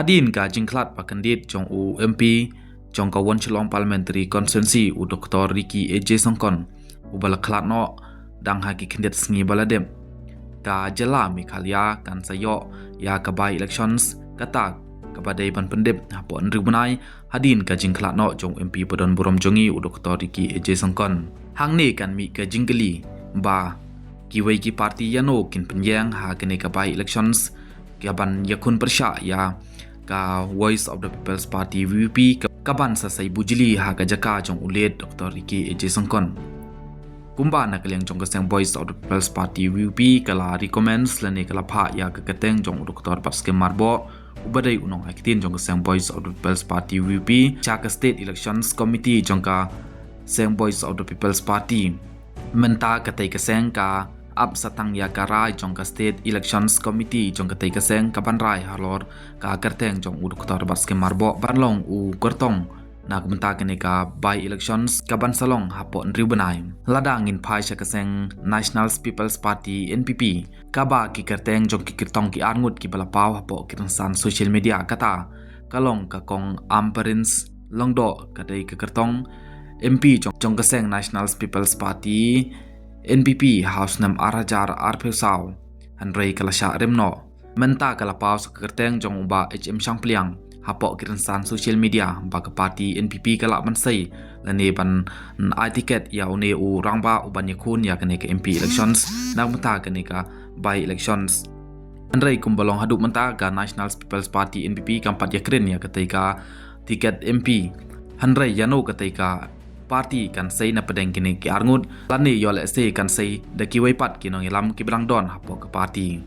hadin ka jingklat pakandit jong u MP jong ka Chlong Parliamentary Constituency u Dr. Ricky AJ Songkon u balaklat no dang haki kandidat sengi baladem ka jela Mikhalia kan sayo ya ka by elections kata kabadai ban pendep hapo nribunai hadin ka jingklat no jong MP Podon Burom Jongi u Dr. Ricky AJ Songkon hang ni kan mi ka jingkeli ba kiwai ki parti yano kin penyang ha kene ka by elections kaban yakun persya ya ka Voice of the People's Party VP kaban sa saibu jili ha ka jaka jong ulet Dr. Ricky AJ Songkon kumba na kaliang jong kaseng Voice of the People's Party VP kala recommends lani kala pha ya ka kateng jong Dr. Patske Marbo ubadai unong akitin jong kaseng Voice of the People's Party VP Chaka State Elections Committee jong ka seng Voice of the People's Party menta katai kaseng ka ab satang ya karai jong ka State Elections Committee jong katai kaseng ka banrai halor ka kerteng jong Dr. Patske Marbo banlong u kertong na kumenta kene ka by elections ka bansalong hapo nribanay ladangin phai sa kaseng National People's Party NPP ka ba ki kerteng jong ki kirtong ki arngut ki balapaw hapo kirsan social media kata kalong ka kong amperins longdo kadai ka kertong MP jong kaseng National People's Party NPP House Nam Arajar Arpeusaw Hanrei kalasya remno menta kalapaw sa kerteng jong ba HM Sangpliang hapo kiransan social media baka parti NPP kala mansai lani ban I ticket ya une u rangba uban yakun ya kene ka MP elections na menta kene ka by elections Andrei kumbalong haduk menta ka National People's Party NPP kampat yakren ya ketika tiket MP Handrei yano ketika parti kan say na pedeng kini ki arngut lani yole say kan say da kiwai pat kinong ilam ki bilang don hapo ke parti